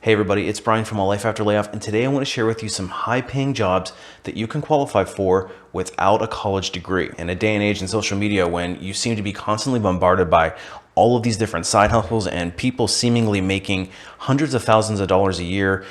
Hey everybody, it's Brian from A Life After Layoff, and today I want to share with you some high-paying jobs that you can qualify for without a college degree. In a day and age in social media when you seem to be constantly bombarded by all of these different side hustles and people seemingly making hundreds of thousands of dollars a year,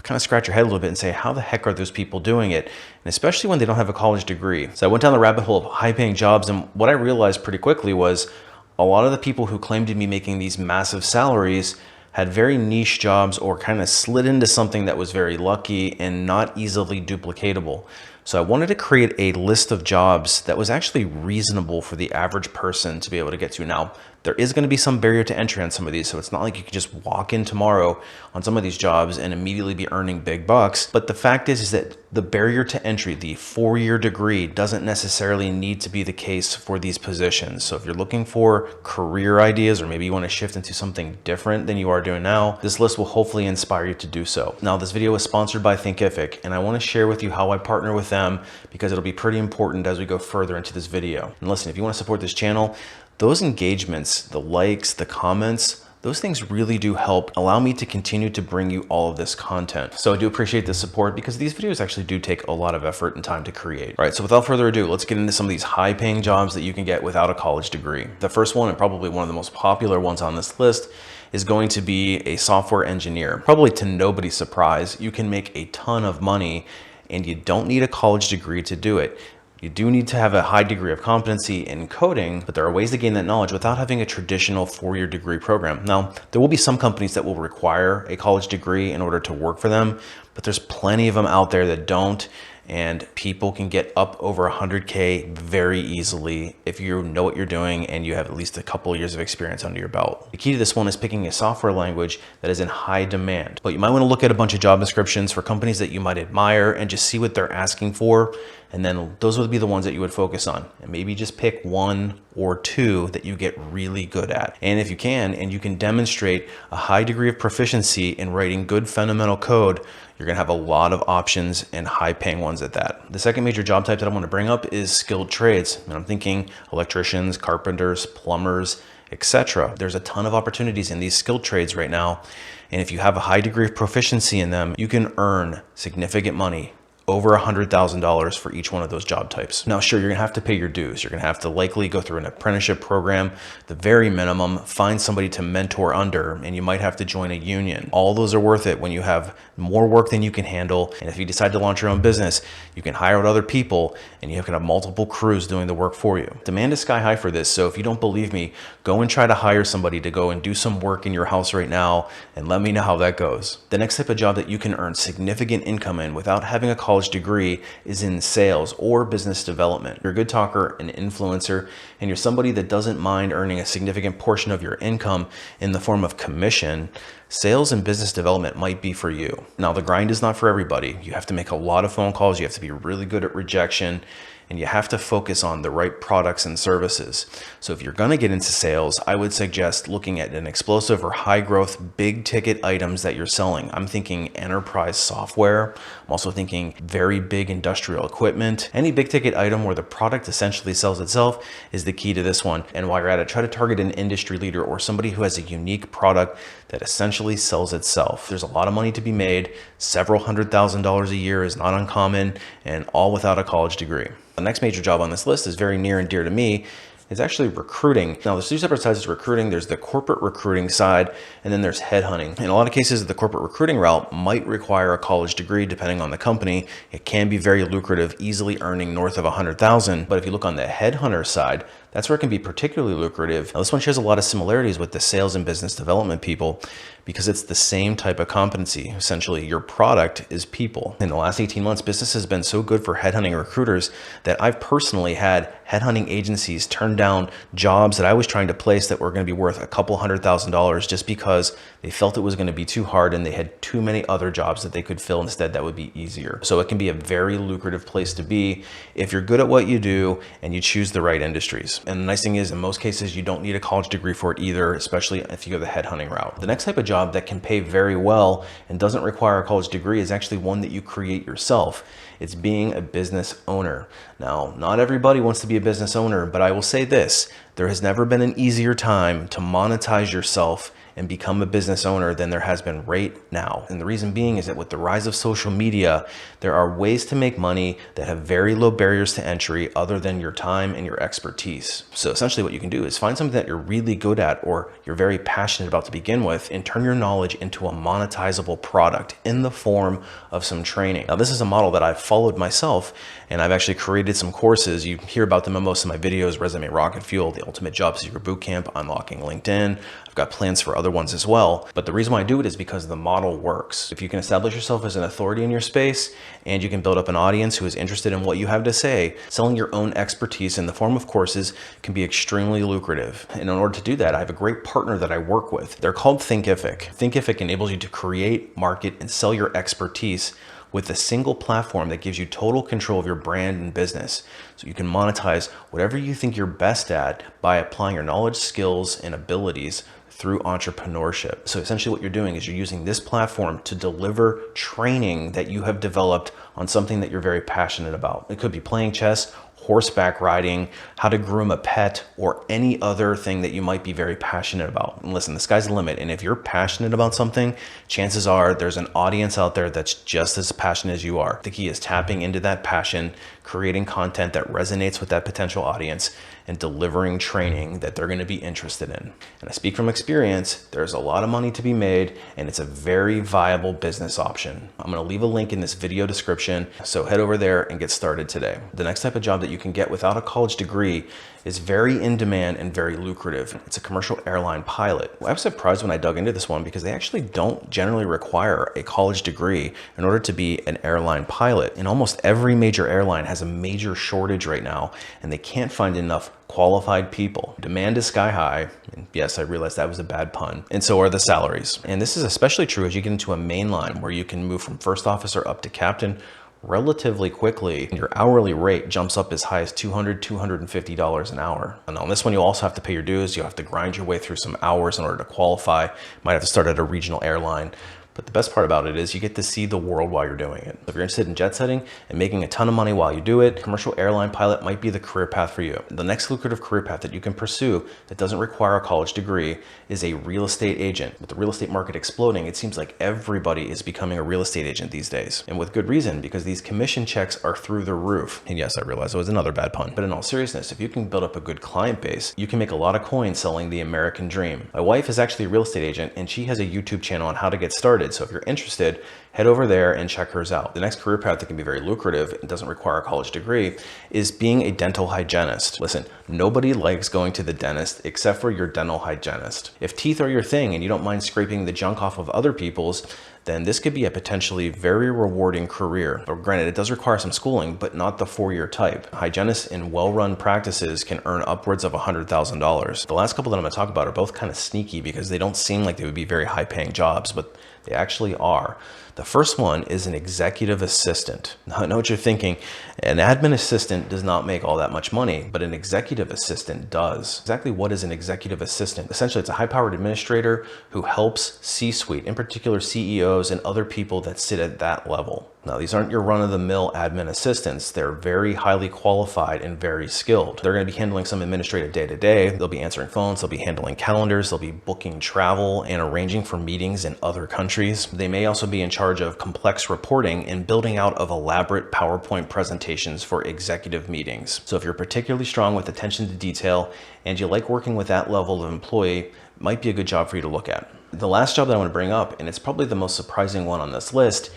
kind of scratch your head a little bit and say, how the heck are those people doing it? And especially when they don't have a college degree. So I went down the rabbit hole of high-paying jobs, and what I realized pretty quickly was a lot of the people who claimed to be making these massive salaries had very niche jobs or kind of slid into something that was very lucky and not easily duplicatable. So I wanted to create a list of jobs that was actually reasonable for the average person to be able to get to. Now, there is going to be some barrier to entry on some of these, so it's not like you can just walk in tomorrow on some of these jobs and immediately be earning big bucks. But the fact is that the barrier to entry, the 4-year degree, doesn't necessarily need to be the case for these positions. So if you're looking for career ideas, or maybe you want to shift into something different than you are doing now, this list will hopefully inspire you to do so. Now, this video is sponsored by Thinkific, and I want to share with you how I partner with them because it'll be pretty important as we go further into this video. And listen, if you want to support this channel, those engagements, the likes, the comments, those things really do help allow me to continue to bring you all of this content. So I do appreciate the support because these videos actually do take a lot of effort and time to create. All right, so without further ado, let's get into some of these high-paying jobs that you can get without a college degree. The first one, and probably one of the most popular ones on this list, is going to be a software engineer. Probably to nobody's surprise, you can make a ton of money and you don't need a college degree to do it. You do need to have a high degree of competency in coding, but there are ways to gain that knowledge without having a traditional 4-year degree program. Now, there will be some companies that will require a college degree in order to work for them, but there's plenty of them out there that don't, and people can get up over 100K very easily if you know what you're doing and you have at least a couple of years of experience under your belt. The key to this one is picking a software language that is in high demand. But you might want to look at a bunch of job descriptions for companies that you might admire and just see what they're asking for. And then those would be the ones that you would focus on. And maybe just pick 1 or 2 that you get really good at. And if you can, and you can demonstrate a high degree of proficiency in writing good fundamental code, you're gonna have a lot of options and high paying ones at that. The second major job type that I want to bring up is skilled trades. And I'm thinking electricians, carpenters, plumbers, etc. There's a ton of opportunities in these skilled trades right now. And if you have a high degree of proficiency in them, you can earn significant money, over $100,000 for each one of those job types. Now, sure, you're gonna have to pay your dues. You're gonna have to likely go through an apprenticeship program, the very minimum, find somebody to mentor under, and you might have to join a union. All those are worth it when you have more work than you can handle. And if you decide to launch your own business, you can hire out other people and you can have multiple crews doing the work for you. Demand is sky high for this. So if you don't believe me, go and try to hire somebody to go and do some work in your house right now and let me know how that goes. The next type of job that you can earn significant income in without having a college degree is in sales or business development. You're a good talker, an influencer, and you're somebody that doesn't mind earning a significant portion of your income in the form of commission. Sales and business development might be for you. Now, the grind is not for everybody. You have to make a lot of phone calls. You have to be really good at rejection, and you have to focus on the right products and services. So if you're going to get into sales, I would suggest looking at an explosive or high growth, big ticket items that you're selling. I'm thinking enterprise software. I'm also thinking very big industrial equipment. Any big ticket item where the product essentially sells itself is the key to this one. And while you're at it, try to target an industry leader or somebody who has a unique product that essentially sells itself. There's a lot of money to be made. Several $100,000s a year is not uncommon, and all without a college degree. The next major job on this list is very near and dear to me. It's actually recruiting. Now, there's 2 separate sides to recruiting. There's the corporate recruiting side, and then there's headhunting. In a lot of cases, the corporate recruiting route might require a college degree, depending on the company. It can be very lucrative, easily earning north of 100,000. But if you look on the headhunter side, that's where it can be particularly lucrative. Now, this one shares a lot of similarities with the sales and business development people because it's the same type of competency. Essentially, your product is people. In the last 18 months, business has been so good for headhunting recruiters that I've personally had headhunting agencies turn down jobs that I was trying to place that were going to be worth a couple $100,000 just because they felt it was going to be too hard and they had too many other jobs that they could fill instead that would be easier. So it can be a very lucrative place to be if you're good at what you do and you choose the right industries. And the nice thing is, in most cases, you don't need a college degree for it either, especially if you go the headhunting route. The next type of job that can pay very well and doesn't require a college degree is actually one that you create yourself. It's being a business owner. Now, not everybody wants to be a business owner, but I will say this, there has never been an easier time to monetize yourself and become a business owner than there has been right now. And the reason being is that with the rise of social media, there are ways to make money that have very low barriers to entry other than your time and your expertise. So essentially what you can do is find something that you're really good at or you're very passionate about to begin with, and turn your knowledge into a monetizable product in the form of some training. Now, this is a model that I've followed myself, and I've actually created some courses. You hear about them in most of my videos: Resume Rocketfuel, the Ultimate Job Seeker Bootcamp, Unlocking LinkedIn. I've got plans for other ones as well. But the reason why I do it is because the model works. If you can establish yourself as an authority in your space, and you can build up an audience who is interested in what you have to say, selling your own expertise in the form of courses can be extremely lucrative. And in order to do that, I have a great partner that I work with. They're called Thinkific. Thinkific enables you to create, market, and sell your expertise with a single platform that gives you total control of your brand and business. So you can monetize whatever you think you're best at by applying your knowledge, skills, and abilities through entrepreneurship. So essentially what you're doing is you're using this platform to deliver training that you have developed on something that you're very passionate about. It could be playing chess, horseback riding, how to groom a pet, or any other thing that you might be very passionate about. And listen, the sky's the limit. And if you're passionate about something, chances are there's an audience out there that's just as passionate as you are. The key is tapping into that passion, creating content that resonates with that potential audience, and delivering training that they're going to be interested in. And I speak from experience, there's a lot of money to be made, and it's a very viable business option. I'm going to leave a link in this video description, so head over there and get started today. The next type of job that you can get without a college degree is very in demand and very lucrative. It's a commercial airline pilot. I was surprised when I dug into this one because they actually don't generally require a college degree in order to be an airline pilot. And almost every major airline has a major shortage right now, and they can't find enough qualified people. Demand is sky high. And yes, I realized that was a bad pun. And so are the salaries. And this is especially true as you get into a main line where you can move from first officer up to captain relatively quickly. Your hourly rate jumps up as high as $200, $250 an hour. And on this one, you'll also have to pay your dues. You'll have to grind your way through some hours in order to qualify. Might have to start at a regional airline. But the best part about it is you get to see the world while you're doing it. If you're interested in jet setting and making a ton of money while you do it, commercial airline pilot might be the career path for you. The next lucrative career path that you can pursue that doesn't require a college degree is a real estate agent. With the real estate market exploding, it seems like everybody is becoming a real estate agent these days. And with good reason, because these commission checks are through the roof. And yes, I realize it was another bad pun. But in all seriousness, if you can build up a good client base, you can make a lot of coins selling the American dream. My wife is actually a real estate agent, and she has a YouTube channel on how to get started. So if you're interested, head over there and check hers out. The next career path that can be very lucrative and doesn't require a college degree is being a dental hygienist. Listen, nobody likes going to the dentist except for your dental hygienist. If teeth are your thing and you don't mind scraping the junk off of other people's, then this could be a potentially very rewarding career. But granted, it does require some schooling, but not the 4-year type. Hygienists in well-run practices can earn upwards of $100,000. The last couple that I'm going to talk about are both kind of sneaky because they don't seem like they would be very high-paying jobs, but they actually are. The first one is an executive assistant. Now, I know what you're thinking. An admin assistant does not make all that much money, but an executive assistant does. Exactly what is an executive assistant? Essentially, it's a high-powered administrator who helps C-suite, in particular CEOs and other people that sit at that level. Now, these aren't your run-of-the-mill admin assistants. They're very highly qualified and very skilled. They're going to be handling some administrative day-to-day. They'll be answering phones. They'll be handling calendars. They'll be booking travel and arranging for meetings in other countries. They may also be in charge of complex reporting and building out of elaborate PowerPoint presentations for executive meetings. So if you're particularly strong with attention to detail and you like working with that level of employee, might be a good job for you to look at. The last job that I want to bring up, and it's probably the most surprising one on this list,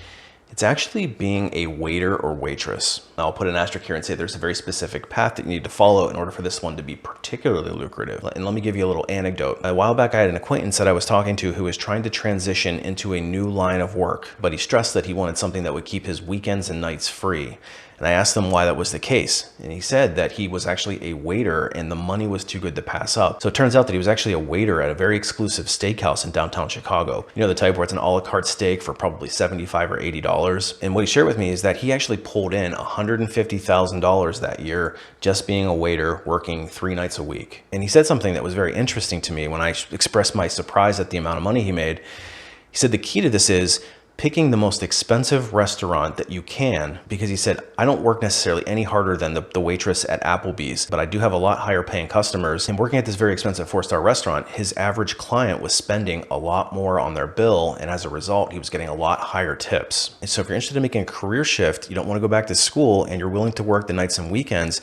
it's actually being a waiter or waitress. Now, I'll put an asterisk here and say there's a very specific path that you need to follow in order for this one to be particularly lucrative. And let me give you a little anecdote. A while back, I had an acquaintance that I was talking to who was trying to transition into a new line of work, but he stressed that he wanted something that would keep his weekends and nights free. And I asked him why that was the case. And he said that he was actually a waiter and the money was too good to pass up. So it turns out that he was actually a waiter at a very exclusive steakhouse in downtown Chicago. You know, the type where it's an a la carte steak for probably $75 or $80. And what he shared with me is that he actually pulled in $150,000 that year just being a waiter working 3 nights a week. And he said something that was very interesting to me when I expressed my surprise at the amount of money he made. He said the key to this is picking the most expensive restaurant that you can, because he said, I don't work necessarily any harder than the waitress at Applebee's, but I do have a lot higher paying customers. And working at this very expensive 4-star restaurant, his average client was spending a lot more on their bill. And as a result, he was getting a lot higher tips. And so if you're interested in making a career shift, you don't want to go back to school, and you're willing to work the nights and weekends,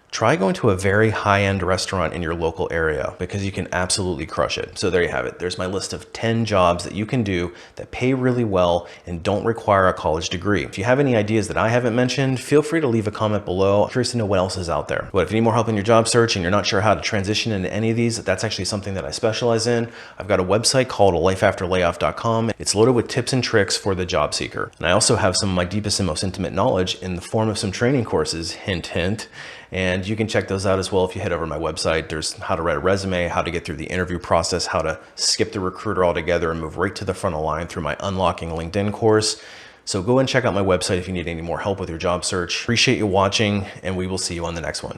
try going to a very high-end restaurant in your local area, because you can absolutely crush it. So there you have it. There's my list of 10 jobs that you can do that pay really well and don't require a college degree. If you have any ideas that I haven't mentioned, feel free to leave a comment below. I'm curious to know what else is out there. But if you need more help in your job search and you're not sure how to transition into any of these, that's actually something that I specialize in. I've got a website called alifeafterlayoff.com. It's loaded with tips and tricks for the job seeker. And I also have some of my deepest and most intimate knowledge in the form of some training courses, hint, hint. And you can check those out as well if you head over to my website. There's how to write a resume, how to get through the interview process, how to skip the recruiter altogether and move right to the front of the line through my Unlocking LinkedIn course. So go and check out my website if you need any more help with your job search. Appreciate you watching, and we will see you on the next one.